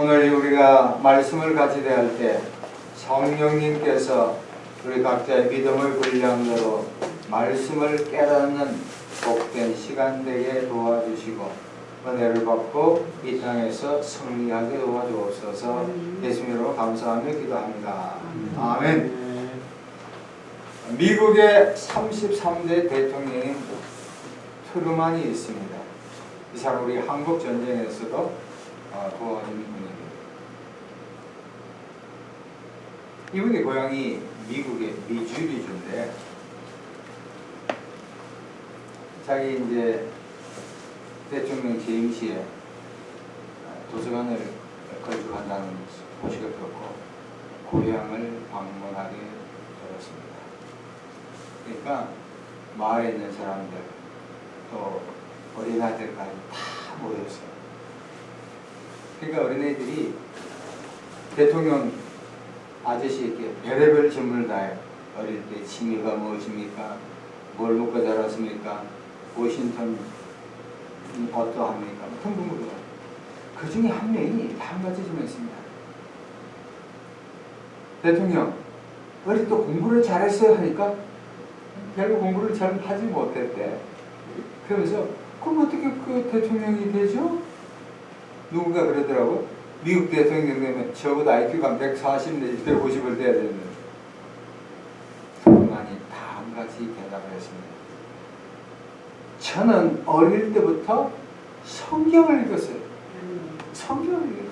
오늘 우리가 말씀을 같이 대할 때 성령님께서 우리 각자의 믿음의 분량대로 말씀을 깨닫는 복된 시간 되게 도와주시고 은혜를 받고 이 땅에서 승리하게 도와주옵소서. 예수님으로 감사하며 기도합니다. 아멘. 미국의 33대 대통령인 트루만이 있습니다. 이 사람 우리 한국 전쟁에서도 도와준 분입니다. 이분이 고향이 미국의 미주리주인데 자기 이제 대통령 재임 시에 도서관을 건축한다는 소식을 듣고 고향을 방문하게 되었습니다. 그러니까 마을에 있는 사람들 또 어린아이들까지 다 모였어요. 그러니까 어린애들이 대통령 아저씨에게 별의별 질문을 다 해요. 어릴 때 취미가 무엇입니까? 뭘 먹고 자랐습니까? 워싱턴 어떠합니까? 통분 물어봐요. 그 중에 한 명이 한 가지 질문했습니다. 대통령, 어릴 때 공부를 잘했어요? 하니까 결국 공부를 잘 하지 못했대. 그러면서 그럼 어떻게 그 대통령이 되죠? 누군가 그러더라고. 미국 대통령 되면 적어도 IQ가 140 내지 150을 돼야 되는데 트루만이 다음같이 대답을 했습니다. 저는 어릴 때부터 성경을 읽었어요. 성경을 읽었어요.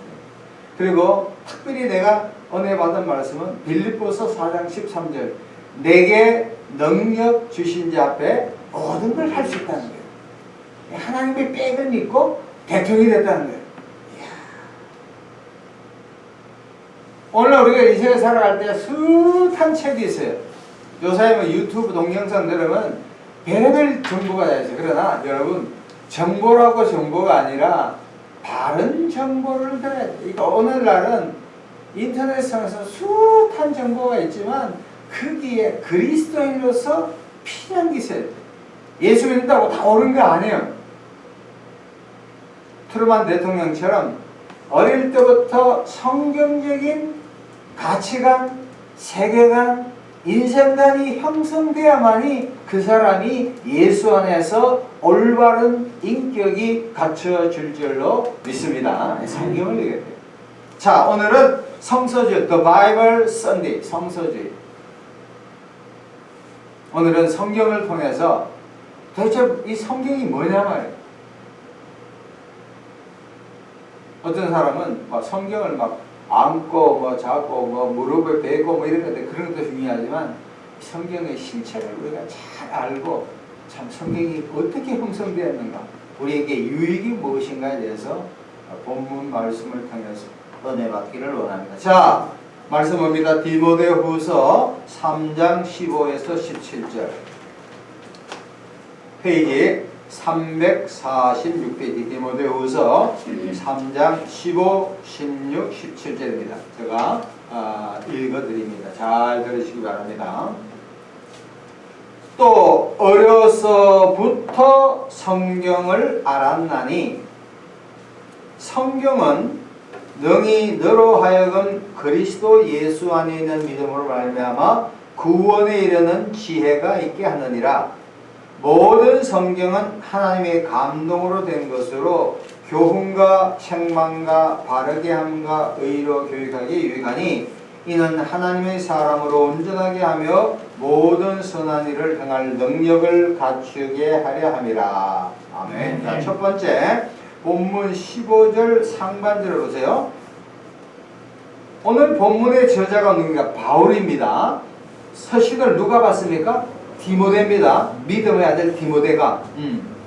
그리고 특별히 내가 은혜 받은 말씀은 빌립보서 4장 13절 내게 능력 주신 자 앞에 모든 걸 할 수 있다는 거예요. 하나님의 백을 믿고 대통령이 됐다는 거예요. 이야. 오늘 우리가 이 세상에 살아갈 때 숱한 책이 있어요. 요새 뭐 유튜브 동영상 들으면 별의별 정보가 다 있어요. 그러나 여러분 정보라고 정보가 아니라 바른 정보를 들어야 돼요. 그러니까 오늘날은 인터넷상에서 숱한 정보가 있지만 거기에 그리스도인으로서 필요한 게 있어요. 예수 믿는다고 다 옳은 거 아니에요. 트루만 대통령처럼 어릴 때부터 성경적인 가치관, 세계관, 인생관이 형성되어야만이 그 사람이 예수 안에서 올바른 인격이 갖춰질 줄로 믿습니다. 성경을 읽어야 돼요. 자, 오늘은 성서주의, The Bible Sunday, 성서주의. 오늘은 성경을 통해서 도대체 이 성경이 뭐냐 말이에요. 어떤 사람은 막 성경을 막 안고 뭐 잡고 뭐 무릎을 베고 뭐 이런 것들 그런 것도 중요하지만 성경의 실체를 우리가 잘 알고 참 성경이 어떻게 형성되었는가 우리에게 유익이 무엇인가에 대해서 본문 말씀을 통해서 은혜 받기를 원합니다. 자, 말씀입니다. 디모데후서 3장 15에서 17절 페이지 346페이지 디모데후서 3장 15, 16, 17절입니다. 제가 읽어드립니다. 잘 들으시기 바랍니다. 또 어려서부터 성경을 알았나니 성경은 능히 너로 하여금 그리스도 예수 안에 있는 믿음으로 말미암아 구원에 이르는 지혜가 있게 하느니라. 모든 성경은 하나님의 감동으로 된 것으로 교훈과 책망과 바르게 함과 의로 교육하기에 유익하니 이는 하나님의 사람으로 온전하게 하며 모든 선한 일을 행할 능력을 갖추게 하려 함이라. 아멘. 자, 첫 번째 본문 15절 상반절을 보세요. 오늘 본문의 저자가 누구입니까? 바울입니다. 서신을 누가 받습니까? 디모데입니다. 믿음의 아들 디모데가.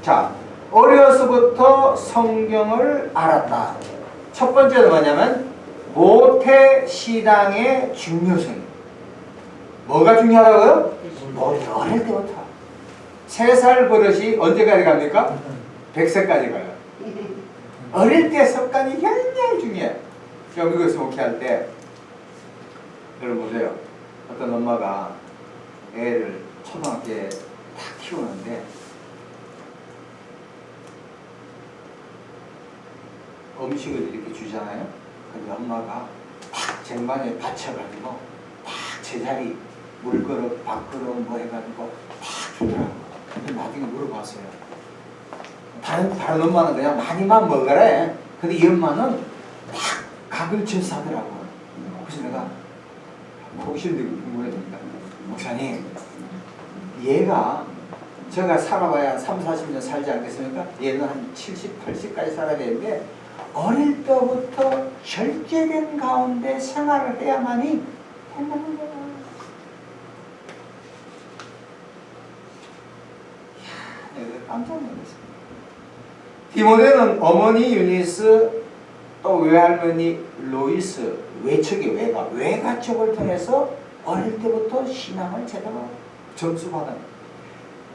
자, 어려서부터 성경을 알았다. 첫 번째는 뭐냐면 모태신앙의 중요성. 뭐가 중요하다고요? 어릴 때부터. 3살 버릇이 언제까지 갑니까? 100세까지 가요. 어릴 때 습관이 굉장히 중요해요. 제가 미국에서 목회할 때 여러분 보세요. 어떤 엄마가 애를 초등학교에 다 키우는데 음식을 이렇게 주잖아요. 근데 엄마가 탁 쟁반에 받쳐가지고 탁 제자리 물그릇 밥그릇 뭐 해가지고 탁 주더라고. 근데 나중에 물어봤어요. 다른 엄마는 그냥 많이만 먹으래. 근데 이 엄마는 탁 각을 쳐서 하더라고. 그래서 내가 혹시 궁금해집니다. 목사님, 얘가 제가 살아봐야 3, 40년 살지 않겠습니까? 얘는 한 70, 80까지 살아야 되는데 어릴 때부터 절제된 가운데 생활을 해야만이 된다는 거야. 이야, 내가 깜짝 놀랐습니다. 디모데는 어머니 유니스 또 외할머니 로이스 외가 쪽을 통해서 어릴 때부터 신앙을 제대로 전수받은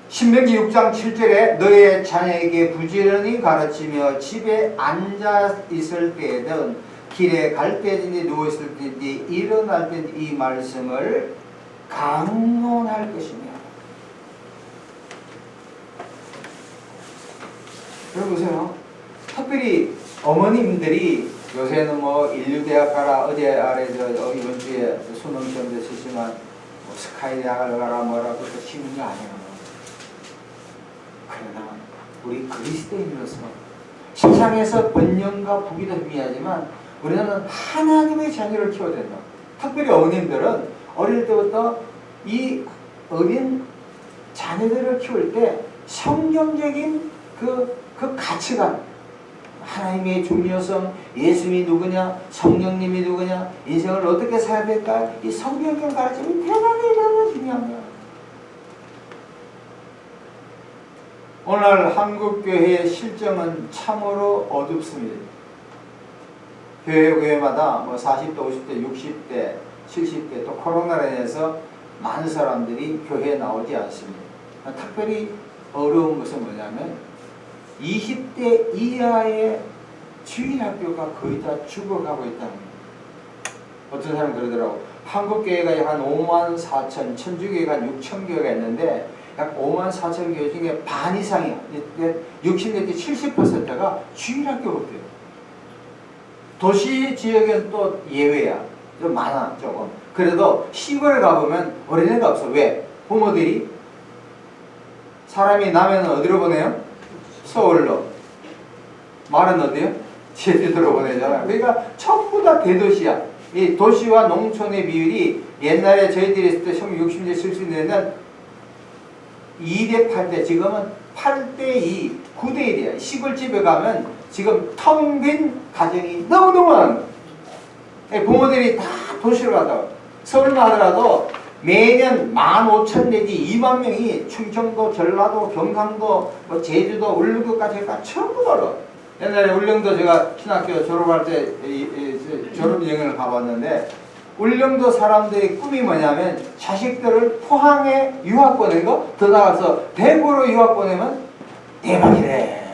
신명기 6장 7절에 너의 자녀에게 부지런히 가르치며 집에 앉아 있을 때든 길에 갈 때든지 누워 있을 때든지 일어날 때든지 이 말씀을 강론할 것이며. 여러분 보세요. 특별히 어머님들이 요새는 뭐 인류대학 가라, 어제 아래 이번 주에 수능 시험도 쓰지만 뭐 스카이 대학을 가라 뭐라고 또 쉬는 거 아니에요. 그러나 우리 그리스도인으로서 세상에서 번영과 부귀도 중요하지만 우리는 하나님의 자녀를 키워야 된다. 특별히 어머님들은 어릴 때부터 이 어린 자녀들을 키울 때 성경적인 그 가치관, 하나님의 중요성, 예수님이 누구냐, 성령님이 누구냐, 인생을 어떻게 살아야 될까, 이 성경적 가르침이 대단히 중요한 거야. 오늘 한국교회의 실정은 참으로 어둡습니다. 교회마다 뭐 40대, 50대, 60대, 70대 또 코로나로 인해서 많은 사람들이 교회에 나오지 않습니다. 특별히 어려운 것은 뭐냐면 20대 이하의 주일학교가 거의 다 죽어가고 있다는 거예요. 어떤 사람이 그러더라고. 한국교회가 한 5만 4천, 천주교회가 한 6천 교회가 있는데 약 5만 4천 교회 중에 반 이상이야. 60대 70%가 주일학교가 없대요. 도시 지역은 또 예외야. 좀 많아, 조금. 그래도 시골에 가보면 어린애가 없어. 왜? 부모들이 사람이 나면 어디로 보내요? 서울로. 말은 어디요? 제주도로 보내잖아. 그러니까 전부 다 대도시야. 이 도시와 농촌의 비율이 옛날에 저희들이 있을 때 60대 70대는 2대 8대, 지금은 8대2, 9대1이야. 시골집에 가면 지금 텅 빈 가정이 너무너무 많은 거야. 부모들이 다 도시로 가다가 서울만 하더라도 매년 15,000 내지 2만 명이 충청도, 전라도, 경상도, 뭐 제주도, 울릉도까지 가 전부 놀러. 옛날에 울릉도 제가 신학교 졸업할 때 졸업여행을 가봤는데 울릉도 사람들의 꿈이 뭐냐면 자식들을 포항에 유학 보낸 거, 더 나가서 대구로 유학 보내면 대박이래.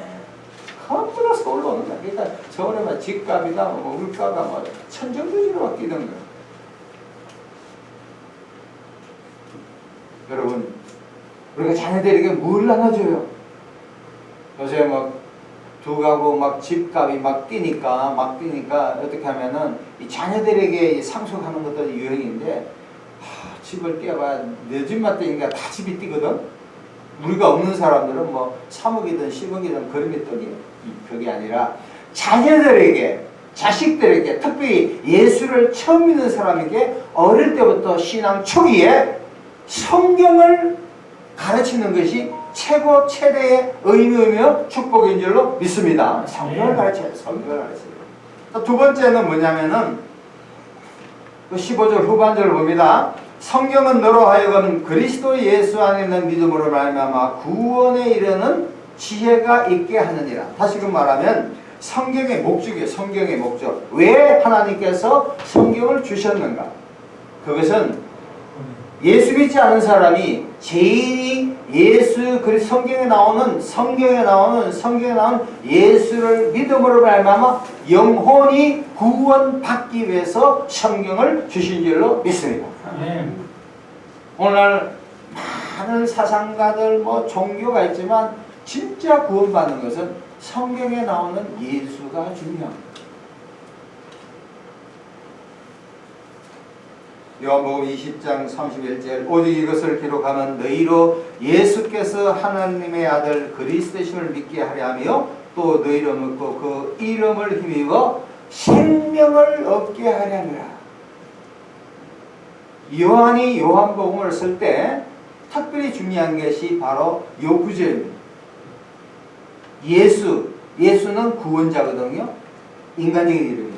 전부 다 서울로 오는 거야. 그러니까 서울에만 집값이나 뭐 물가가 뭐 천정부지로 바뀌는 거야. 여러분, 우리가 자녀들에게 뭘 나눠줘요? 요새 막 두 가구 막 집값이 막 뛰니까 어떻게 하면은 이 자녀들에게 상속하는 것도 유행인데, 집을 떼어봐야 내 집만 떼니까 다 집이 뛰거든. 우리가 없는 사람들은 뭐 3억이든 10억이든 그림이 떠요. 그게 아니라 자녀들에게, 자식들에게, 특별히 예수를 처음 믿는 사람에게 어릴 때부터 신앙 초기에 성경을 가르치는 것이 최고 최대의 의미이며 축복인 줄로 믿습니다. 성경을 가르쳐요. 성경을 가르쳐요. 두 번째는 뭐냐면은 15절 후반절을 봅니다. 성경은 너로 하여금 그리스도 예수 안에 있는 믿음으로 말미암아 구원에 이르는 지혜가 있게 하느니라. 다시금 말하면 성경의 목적이에요. 성경의 목적. 왜 하나님께서 성경을 주셨는가? 그것은 예수 믿지 않은 사람이 죄인이 예수 성경에 나오는 예수를 믿음으로 말미암아 영혼이 구원받기 위해서 성경을 주신 줄로 믿습니다. 오늘 많은 사상가들 뭐 종교가 있지만 진짜 구원받는 것은 성경에 나오는 예수가 중요합니다. 요한복음 20장 31절 오직 이것을 기록하면 너희로 예수께서 하나님의 아들 그리스도심을 믿게 하려 하며 또 너희로 믿고 그 이름을 힘입어 생명을 얻게 하려 함이라. 요한이 요한복음을 쓸 때 특별히 중요한 것이 바로 요 구절입니다. 예수는 구원자거든요. 인간적인 이름이에요.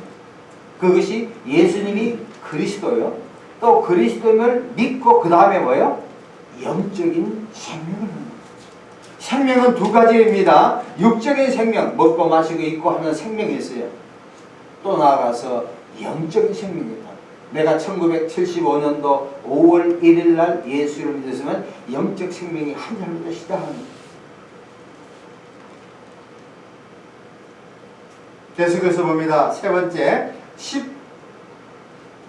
그것이 예수님이 그리스도요. 또 그리스도를 믿고 그 다음에 뭐예요? 영적인 생명을. 생명은 두 가지입니다. 육적인 생명, 먹고 마시고 있고 하는 생명이 있어요. 또 나아가서 영적인 생명이다. 내가 1975년도 5월 1일 날 예수를 믿었으면 영적 생명이 한 살부터 시작합니다. 계속해서 봅니다. 세 번째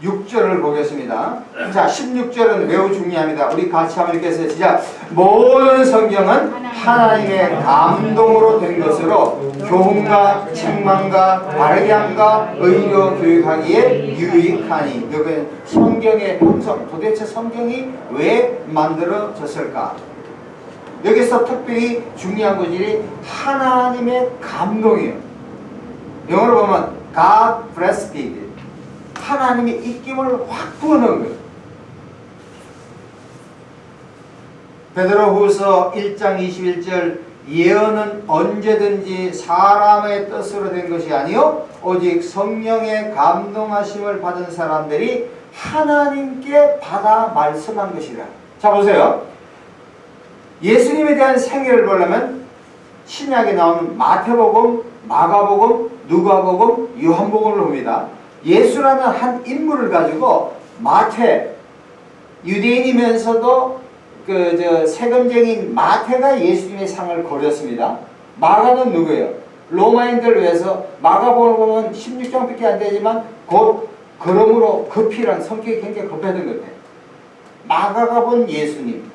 16절을 보겠습니다. 자, 16절은 매우 중요합니다. 우리 같이 한번 읽겠습니다. 시작. 모든 성경은 하나님의 감동으로 된 것으로 교훈과 책망과 바르게 함과 의로 교육하기에 유익하니. 여기 성경의 형성, 도대체 성경이 왜 만들어졌을까? 여기서 특별히 중요한 구절이 하나님의 감동이에요. 영어로 보면 God blessed it. 하나님이 입김을 확 부어넣은 거예요. 베드로후서 1장 21절 예언은 언제든지 사람의 뜻으로 된 것이 아니요 오직 성령의 감동하심을 받은 사람들이 하나님께 받아 말씀한 것이라. 자 보세요. 예수님에 대한 생애를 보려면 신약에 나오는 마태복음, 마가복음, 누가복음, 요한복음을 봅니다. 예수라는 한 인물을 가지고 마태, 유대인이면서도 세금쟁인 마태가 예수님의 상을 거렸습니다. 마가는 누구예요? 로마인들 위해서 마가복음을 보면 16장밖에 안 되지만 곧 그러므로 급히란 성격이 굉장히 급했던 것 같아요. 마가가 본 예수님.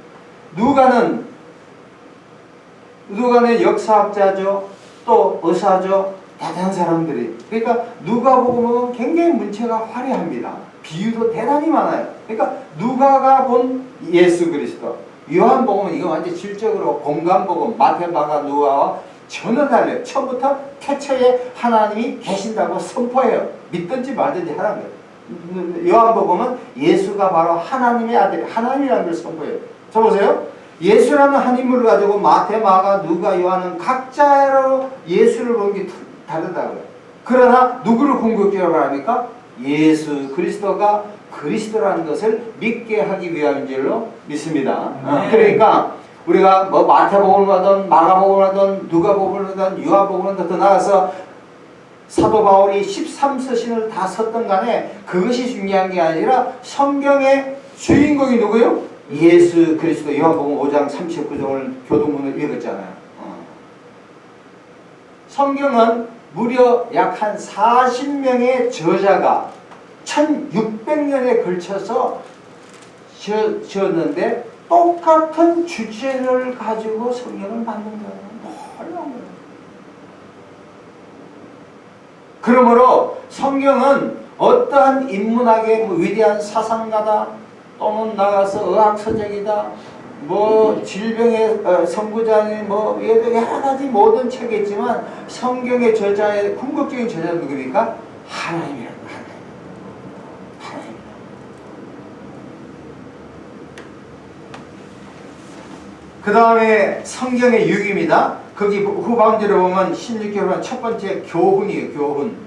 누가는 역사학자죠. 또 의사죠. 대단한 사람들이. 그러니까 누가복음은 굉장히 문체가 화려합니다. 비유도 대단히 많아요. 그러니까 누가가 본 예수 그리스도. 요한복음은 이거 완전 질적으로 공간복음, 마태, 마가, 누가와 전혀 달라요. 처음부터 태초에 하나님이 계신다고 선포해요. 믿든지 말든지 하라는 거예요. 요한복음은 예수가 바로 하나님의 아들, 하나님이라는 걸 선포해요. 자 보세요. 예수라는 한 인물을 가지고 마태, 마가, 누가, 요한은 각자로 예수를 본 게 다르다고요. 그러나 누구를 궁극적으로 말합니까? 예수 그리스도가 그리스도라는 것을 믿게 하기 위함인 줄로 믿습니다. 그러니까 우리가 뭐 마태복음을 하든 마가복음을 하든 누가복음을 하든 요한복음을 하든 더 나아가서 사도 바울이 13서신을 다 썼던 간에 그것이 중요한 게 아니라 성경의 주인공이 누구예요? 예수 그리스도. 요한복음 5장 39절을 교동문을 읽었잖아요. 성경은 무려 약 한 40명의 저자가 1600년에 걸쳐서 지었는데 똑같은 주제를 가지고 성경을 만든 거예요. 놀라운 거예요. 그러므로 성경은 어떠한 인문학의 위대한 사상가다 또는 나가서 의학서적이다 뭐 질병의 선구자니 뭐 여러 가지 모든 책이 있지만 성경의 저자의 궁극적인 저자는 누굽니까? 하나님이라는 거예요. 하나님. 그 다음에 성경의 유기입니다. 거기 후반절에 보면 16절에 첫 번째 교훈이에요. 교훈.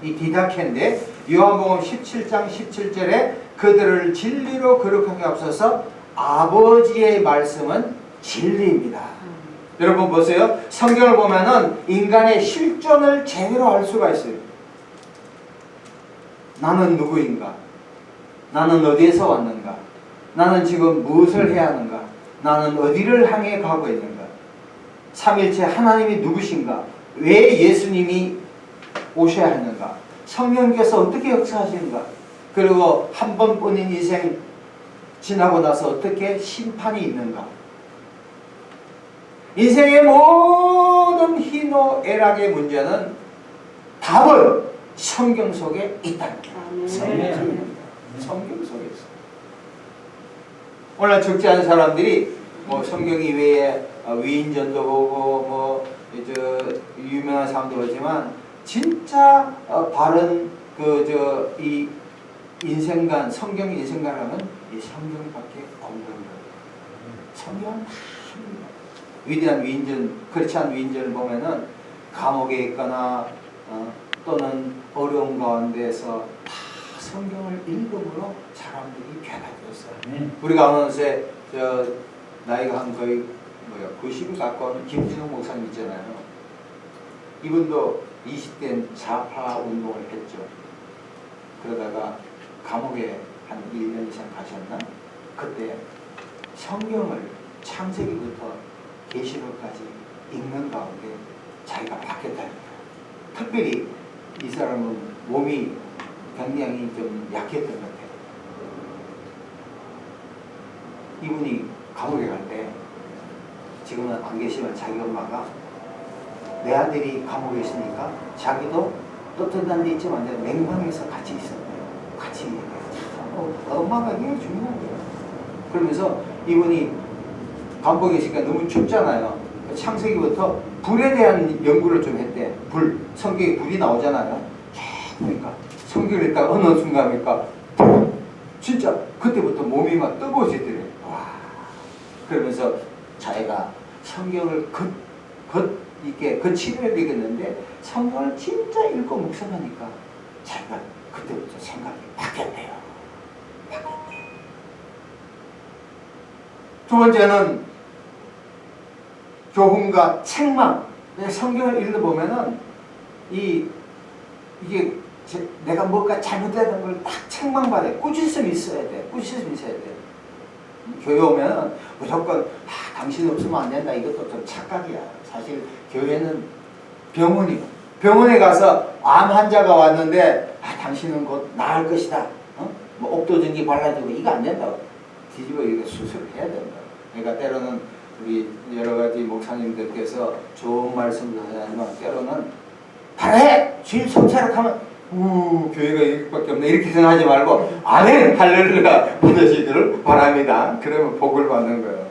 이 디다케인데 요한복음 17장 17절에 그들을 진리로 거룩하게 앞서서 아버지의 말씀은 진리입니다. 여러분 보세요. 성경을 보면은 인간의 실존을 제대로 알 수가 있어요. 나는 누구인가? 나는 어디에서 왔는가? 나는 지금 무엇을 해야 하는가? 나는 어디를 향해 가고 있는가? 삼일체 하나님이 누구신가? 왜 예수님이 오셔야 하는가? 성령께서 어떻게 역사하시는가? 그리고 한 번뿐인 인생 지나고 나서 어떻게 심판이 있는가? 인생의 모든 희노애락의 문제는 답은 성경 속에 있다는 거예요. 성경 속에 있어. 오늘 적지 않은 사람들이 뭐 성경 이외에 위인전도 보고 유명한 사람도 보지만 진짜 바른 이 인생관, 성경 인생관하면 이 성경밖에 없는 거예요. 성경은 위대한 위인전, 그렇지 않은 위인전을 보면은 감옥에 있거나 또는 어려운 가운데에서 다 성경을 읽음으로 사람들이 변화되었어요. 우리 가운데 나이가 한 거의 90을 가까운 김진욱 목사님 있잖아요. 이분도 20대엔 좌파 운동을 했죠. 그러다가 감옥에 한 1년 이상 가셨나? 그때 성경을 창세기부터 계시록까지 읽는 가운데 자기가 바뀌었다는 거예요. 특별히 이 사람은 몸이 굉장히 좀 약했던 것 같아요. 이분이 감옥에 갈 때 지금은 안 계시면 자기 엄마가 내 아들이 감옥에 있으니까 자기도 떳떳한 데 있지만 맹방에서 같이 있었대요. 같이 엄마가 이게 중요한 거예요. 그러면서 이분이 감옥에 있으니까 너무 춥잖아요. 창세기부터 불에 대한 연구를 좀 했대. 불, 성경에 불이 나오잖아요. 그러니까 성경을 읽다가 어느 순간입니까? 진짜 그때부터 몸이 막 뜨거워지더래요. 와. 그러면서 자기가 성경을 이렇게 치료를 읽었는데 성경을 진짜 읽고 묵상하니까 자기가 그때부터 생각이 바뀌었대요. 두 번째는 교훈과 책망. 성경을 읽어보면은 이게 내가 뭔가 잘못되는 걸 딱 책망받아요. 꾸짖음이 있어야 돼. 꾸짖음이 있어야 돼. 교회 오면 무조건 당신 없으면 안 된다. 이것도 좀 착각이야. 사실 교회는 병원이고 병원에 가서 암 환자가 왔는데 당신은 곧 나을 것이다. 뭐 옥도전기 발라주고 이거 안 된다고. 뒤집어 이렇게 수술을 해야 된다. 그러니까 때로는 우리 여러 가지 목사님들께서 좋은 말씀도 하지만 때로는 바래! 주일 성찰을 하면 교회가 이것밖에 없네 이렇게 생각하지 말고 아멘! 할렐루야! 믿으시기를 바랍니다. 그러면 복을 받는 거예요.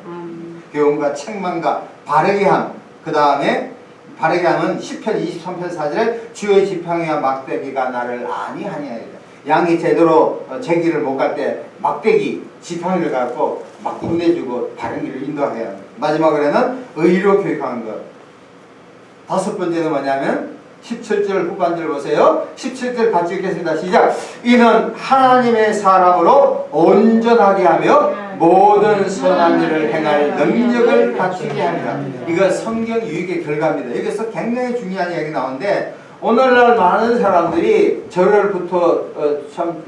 교훈과 책망과 바르게 함. 그 다음에 바르게 함은 시편 23편 4절에 주의 지팡이와 막대기가 나를 아니하니하리라. 양이 제대로 제 길을 못 갈 때 막대기, 지팡이를 갖고 막 혼내주고 다른 길을 인도하게 합니다. 마지막으로는 의로 교육하는 것. 다섯 번째는 뭐냐면 17절 후반절 보세요. 17절 같이 읽겠습니다. 시작. 이는 하나님의 사람으로 온전하게 하며 모든 선한 일을 행할 능력을 갖추게 하리라. 이거 성경 유익의 결과입니다. 여기서 굉장히 중요한 이야기 나오는데 오늘날 많은 사람들이 저를부터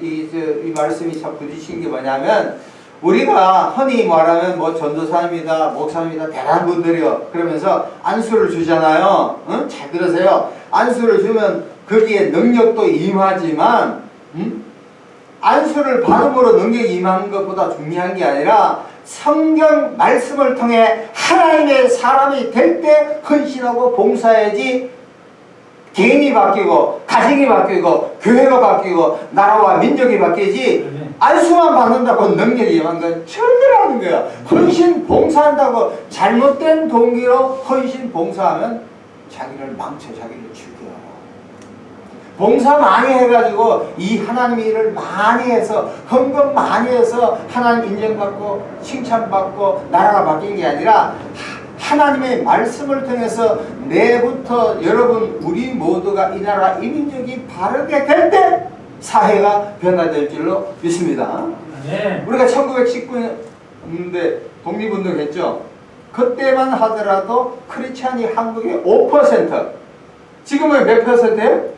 이 말씀이 참 부딪힌 게 뭐냐면 우리가 흔히 말하면 뭐 전도사입니다, 목사입니다, 대단한 분들이요. 그러면서 안수를 주잖아요. 응? 잘 들으세요. 안수를 주면 거기에 능력도 임하지만 안수를 받음으로 능력이 임하는 것보다 중요한 게 아니라 성경 말씀을 통해 하나님의 사람이 될 때 헌신하고 봉사해야지 개인이 바뀌고 가정이 바뀌고 교회가 바뀌고 나라와 민족이 바뀌지 안수만 받는다고 능력이 임한 건 절대로 아닌 거야. 헌신 봉사한다고 잘못된 동기로 헌신 봉사하면 자기를 망쳐 자기를 죽여. 봉사 많이 해가지고 이 하나님의 일을 많이 해서 헌금 많이 해서 하나님 인정받고 칭찬받고 나라가 바뀐 게 아니라 하나님의 말씀을 통해서 내부터 여러분 우리 모두가 이 나라 이 민족이 바르게 될 때 사회가 변화될 줄로 믿습니다. 네. 우리가 1919년대 독립운동 했죠. 그때만 하더라도 크리스찬이 한국의 5%, 지금은 몇 %예요?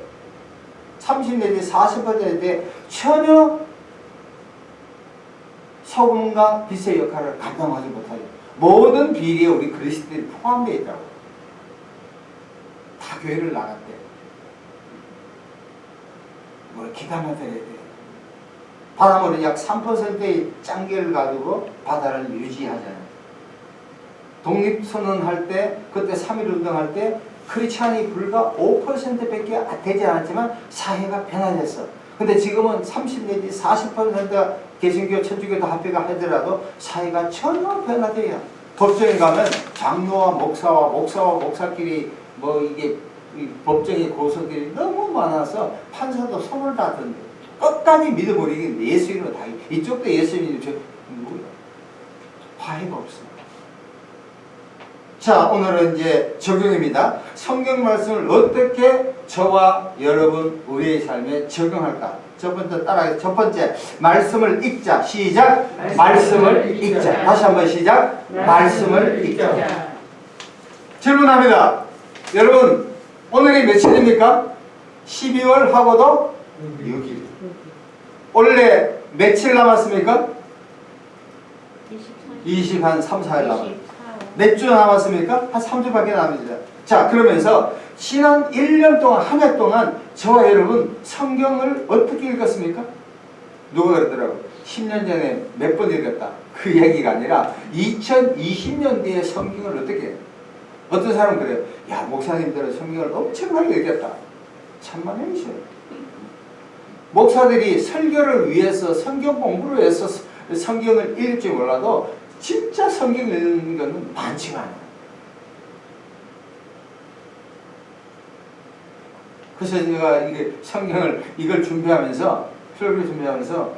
30 내지 40%에 전혀 소금과 빛의 역할을 감당하지 못하죠. 모든 비리에 우리 그리스도인이 포함되어 있다고. 다 교회를 나갔대. 뭘 기다려야 돼. 바닷물은 약 3%의 짱결을 가지고 바다를 유지하잖아요. 독립선언할 때, 그때 3.1운동 할 때 크리스찬이 불과 5%밖에 되지 않았지만 사회가 변화됐어. 근데 지금은 30 내지 40%가 개신교, 천주교 다 합의가 하더라도 사회가 전혀 변화돼요. 법정에 가면 장로와 목사끼리 뭐 이게 법정의 고소들이 너무 많아서 판사도 손을 다 든대. 끝까지 믿어버리긴 예수님으로 다. 이쪽도 예수님이 뭐야? 화해가 없어. 자, 오늘은 이제 적용입니다. 성경 말씀을 어떻게 저와 여러분 우리의 삶에 적용할까? 첫 번째 말씀을 읽자. 시작. 말씀을 읽자. 다시 한번 시작. 말씀을 읽자. 질문합니다. 여러분 오늘이 며칠입니까? 12월 하고도 6일. 원래 며칠 남았습니까? 20 한 3, 4일 남았습니다. 몇 주 남았습니까? 한 3주밖에 남았습니다. 자, 그러면서 지난 1년 동안, 한 해 동안 저와 여러분 성경을 어떻게 읽었습니까? 누가 그러더라고? 10년 전에 몇 번 읽었다. 그 얘기가 아니라 2020년 뒤에 성경을 어떻게 해요? 어떤 사람은 그래요. 야, 목사님들은 성경을 엄청나게 읽었다. 천만에이셔. 목사들이 설교를 위해서, 성경 공부를 위해서 성경을 읽을지 몰라도 진짜 성경을 읽는 것은 많지가 않아요. 그래서 제가 이게 성경을 이걸 준비하면서, 설교를 준비하면서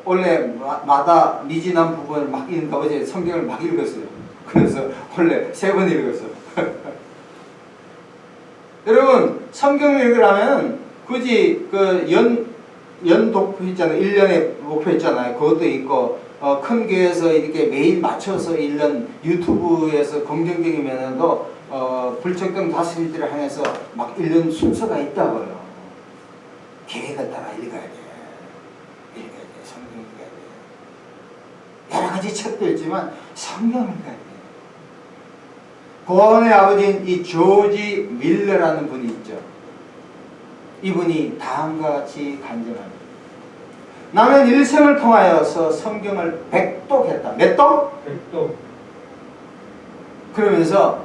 원래 마다 미진한 부분을 막 읽는다. 어제 성경을 막 읽었어요. 그래서 원래 3번 읽었어요. 여러분 성경을 읽으려면 굳이 그 연 독표 있잖아요. 1년에 목표 있잖아요. 그것도 있고 큰 교회에서 이렇게 매일 맞춰서 읽는 유튜브에서 긍정적이면도 불특정 다수들을 향해서 막 읽는 순서가 있다고요. 계획을 따라 읽어야 돼. 성경 읽어야 돼. 여러 가지 책도 있지만 성경을 읽어야 돼. 고아원의 아버지인 이 조지 밀러라는 분이 있죠. 이분이 다음과 같이 간증합니다. 나는 일생을 통하여서 성경을 100독했다. 몇 독? 100독. 그러면서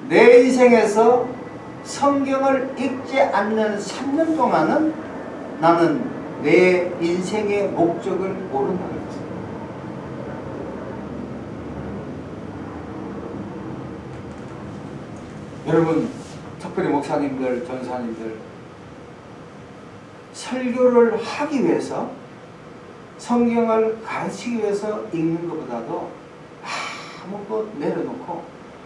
내 인생에서 성경을 읽지 않는 3년 동안은 나는 내 인생의 목적을 모른다 그랬어요. 여러분, 특별히 목사님들, 전사님들, 설교를 하기 위해서, 성경을 가르치기 위해서 읽는 것보다도 아무것 내려놓고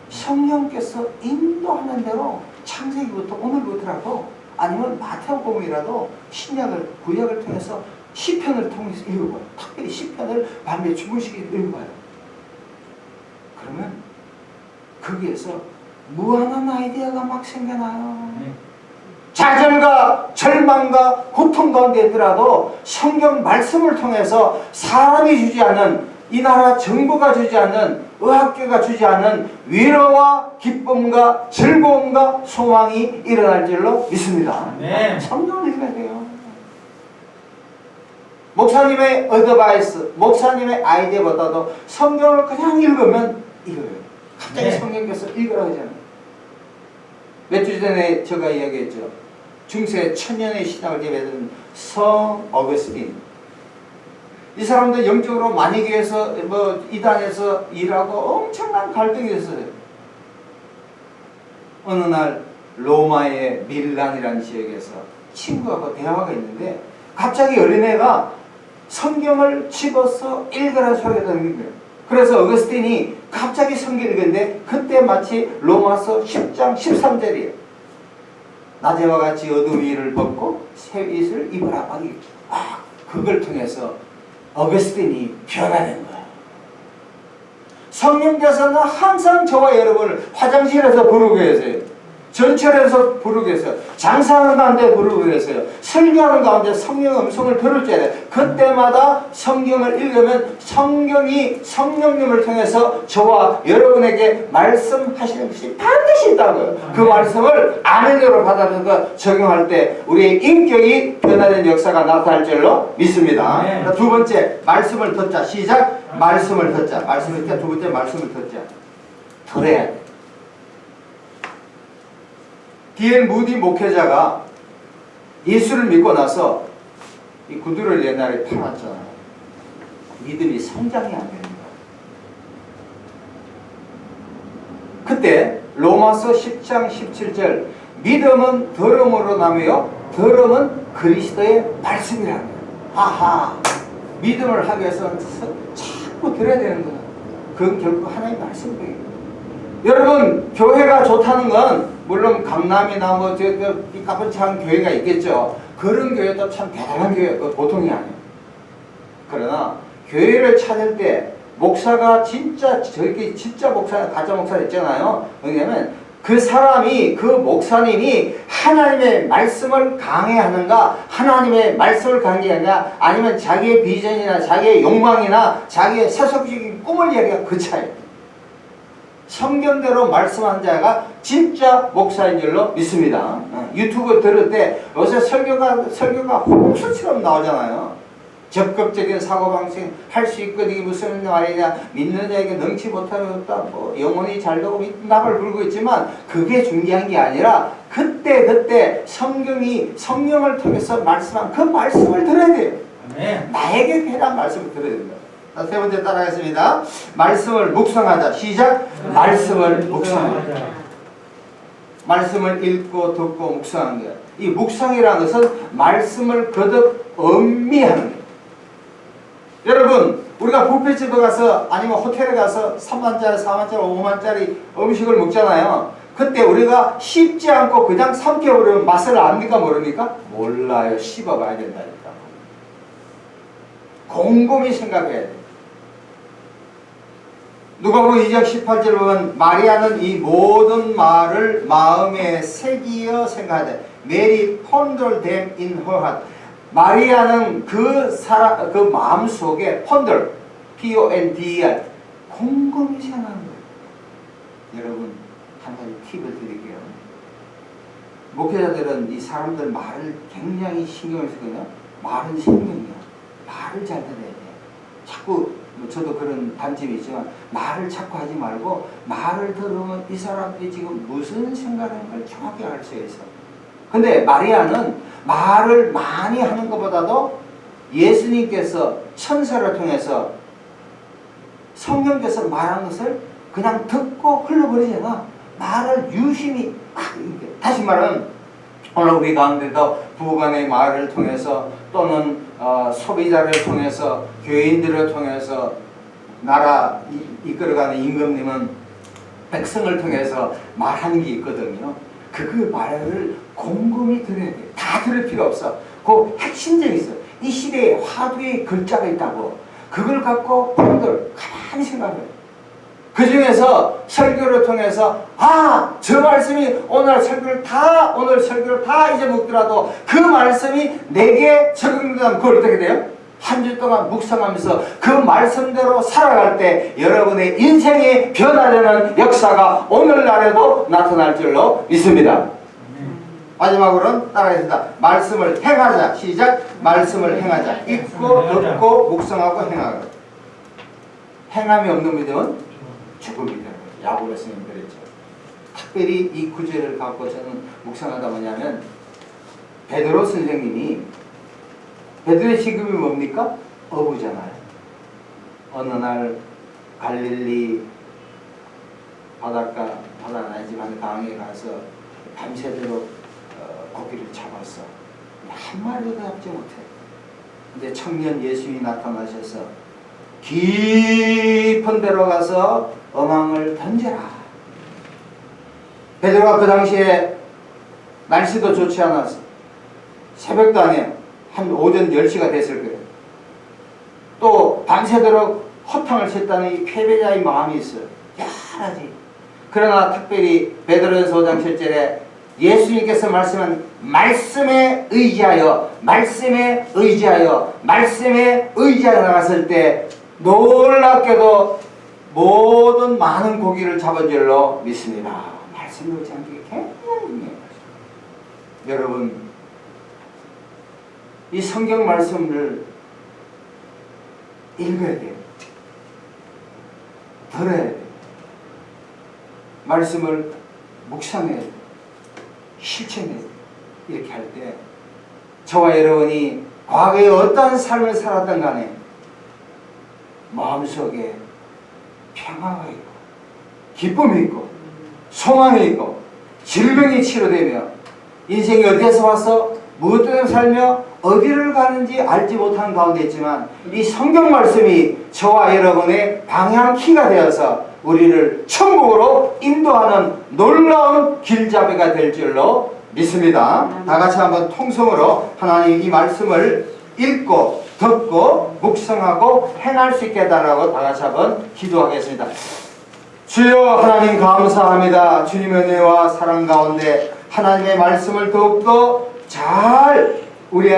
성령께서 인도하는 대로 창세기부터 오늘부터라도 아니면 마태복음이라도 신약을, 구약을 통해서 시편을 통해서 읽어봐요. 특별히 시편을 밤에 주무시게 읽어봐요. 그러면 거기에서 무한한 아이디어가 막 생겨나요. 좌절과 절망과 고통 가운데 있더라도 성경 말씀을 통해서 사람이 주지 않는, 이 나라 정부가 주지 않는, 의학계가 주지 않는 위로와 기쁨과 즐거움과 소망이 일어날 줄로 믿습니다. 네. 성경을 읽어야 돼요. 목사님의 어드바이스, 목사님의 아이디어보다도 성경을 그냥 읽으면 이거예요. 갑자기 성경께서 읽으라고 하잖아요. 몇 주 전에 제가 이야기했죠. 중세 천년의 신학을 제외하는 성 어거스틴. 이 사람도 영적으로 만이교에서 뭐 이단에서 일하고 엄청난 갈등이 있었어요. 어느 날 로마의 밀란이라는 지역에서 친구하고 대화가 있는데 갑자기 어린애가 성경을 집어서 읽으라 소리가 들리는 거예요. 그래서 어거스틴이 갑자기 성경을 읽었는데 그때 마치 로마서 10장 13절이에요. 낮에와 같이 어두운 위를 벗고 새 옷을 입으라. 그걸 통해서 어거스틴이 변화된 거예요. 성령께서는 항상 저와 여러분을 화장실에서 부르고 계세요. 전철에서 부르고 계세요. 장사하는 가운데 부르고 계세요. 설교하는 가운데 성령 음성을 들을 줄 알아요. 그때마다 성경을 읽으면 성경이 성령님을 통해서 저와 여러분에게 말씀하시는 것이 반드시 있다고요. 그 말씀을 아멘으로 받아들여서 적용할 때 우리의 인격이 변화된 역사가 나타날 줄로 믿습니다. 네. 두 번째, 말씀을 듣자. 시작. 말씀을 듣자. 말씀을 듣자. 두 번째, 말씀을 듣자. 들어야 돼. D.L. 무디 목회자가 예수를 믿고 나서 이 구두를 옛날에 팔았잖아요. 믿음이 성장이 안 되는 거예요. 그때 로마서 10장 17절 믿음은 들음으로 나며 들음은 그리스도의 말씀이라는 거예요. 아하, 믿음을 하기 위해서는 자꾸 들어야 되는 거예요. 그건 결국 하나님의 말씀이에요. 여러분, 교회가 좋다는 건 물론 강남이나 뭐 이 까분창 교회가 있겠죠. 그런 교회도 참 대단한 교회, 보통이 아니에요. 그러나 교회를 찾을 때 목사가 진짜 저기 진짜 목사, 가짜 목사 있잖아요. 왜냐면 그 사람이, 그 목사님이 하나님의 말씀을 강해하는가, 하나님의 말씀을 강해하느냐, 아니면 자기의 비전이나 자기의 욕망이나 자기의 세속적인 꿈을 이야기하는 그 차이. 성경대로 말씀한 자가 진짜 목사인 줄로 믿습니다. 유튜브 들을 때 요새 설교가 홍수처럼 나오잖아요. 적극적인 사고방식 할 수 있거든. 이게 무슨 말이냐. 믿는 자에게 능치 못하는 없다. 뭐 영혼이 잘 되고 나발 불고 있지만 그게 중요한 게 아니라 그때 성령을 통해서 말씀한 그 말씀을 들어야 돼요. 네. 나에게 해당 말씀을 들어야 됩니다. 자, 세 번째 따라하겠습니다. 말씀을 묵상하자. 시작. 말씀을 묵상하자. 말씀을 읽고 듣고 묵상하는 거예요. 이 묵상이라는 것은 말씀을 거듭 음미하는 거예요. 여러분, 우리가 뷔페집에 가서 아니면 호텔에 가서 3만짜리, 4만짜리, 5만짜리 음식을 먹잖아요. 그때 우리가 씹지 않고 그냥 삼켜버리면 맛을 압니까 모릅니까? 몰라요. 씹어봐야 된다니까. 곰곰이 생각해야 돼요. 누가복음 2장 18절 보면 마리아는 이 모든 말을 마음에 새기어 생각하되 Mary pondered them in her heart. 마리아는 그 마음 속에 ponder, P-O-N-D-E-R 곰곰이 생각하는 거예요. 여러분, 한 가지 팁을 드릴게요. 목회자들은 이 사람들 말을 굉장히 신경을 쓰거든요. 말은 생명이야. 말을 잘 들어야 돼. 자꾸 저도 그런 단점이 있지만 말을 자꾸 하지 말고 말을 들으면 이 사람들이 지금 무슨 생각하는 걸 정확히 알 수 있어. 근데 마리아는 말을 많이 하는 것보다도 예수님께서 천사를 통해서 성령께서 말한 것을 그냥 듣고 흘러버리잖아. 말을 유심히 다시 말하면 오늘 우리 가운데도 부부간의 말을 통해서 또는 소비자를 통해서 교인들을 통해서 나라 이끌어가는 임금님은 백성을 통해서 말하는 게 있거든요. 그 말을 곰곰이 들어야 돼. 다 들을 필요 없어. 그 핵심점이 있어. 이 시대에 화두의 글자가 있다고. 그걸 갖고 분들 가만히 생각해. 그 중에서 설교를 통해서 저 말씀이 오늘 설교를 다 이제 묵더라도 그 말씀이 내게 적용되면 그걸 어떻게 돼요? 한 주 동안 묵상하면서 그 말씀대로 살아갈 때 여러분의 인생이 변화되는 역사가 오늘날에도 나타날 줄로 믿습니다. 마지막으로는 따라하겠습니다. 말씀을 행하자. 시작. 말씀을 행하자. 읽고 듣고 묵상하고 행하라. 행함이 없는 믿음은 죽음이다. 야고보 스님이 그랬죠. 특별히 이 구절을 갖고 저는 묵상하다 뭐냐면 베드로 선생님이 베드로의 직업이 뭡니까? 어부잖아요. 어느 날 갈릴리 바다 아니지만 강에 가서 밤새도록 고기를 잡았어. 한 마리도 잡지 못해. 근데 청년 예수님이 나타나셔서 깊은 데로 가서 어망을 던져라. 베드로가 그 당시에 날씨도 좋지 않았어. 새벽도 아니에요. 한 오전 10시가 됐을 거예요. 또 밤새도록 허탕을 쳤다는 이 패배자의 마음이 있어요. 야하지. 그러나 특별히 베드로전서 5장 7절에 예수님께서 말씀한 말씀에 의지하여 나갔을 때 놀랍게도 모든 많은 고기를 잡은 줄로 믿습니다. 말씀을 의지하는 게 굉장히 중요해요. 여러분, 이 성경 말씀을 읽어야 돼요. 들어야 돼요. 말씀을 묵상해야 돼요. 실천해야 돼요. 이렇게 할 때 저와 여러분이 과거에 어떠한 삶을 살았던 간에 마음속에 평화가 있고 기쁨이 있고 소망이 있고 질병이 치료되며 인생이 어디에서 와서 무엇 때문에 살며 어디를 가는지 알지 못하는 가운데 있지만 이 성경 말씀이 저와 여러분의 방향키가 되어서 우리를 천국으로 인도하는 놀라운 길잡이가 될 줄로 믿습니다. 다 같이 한번 통성으로 하나님 이 말씀을 읽고 듣고 묵상하고 행할 수 있게 해달라고 다 같이 한번 기도하겠습니다. 주여 하나님 감사합니다. 주님의 은혜와 사랑 가운데 하나님의 말씀을 더욱더 잘 우리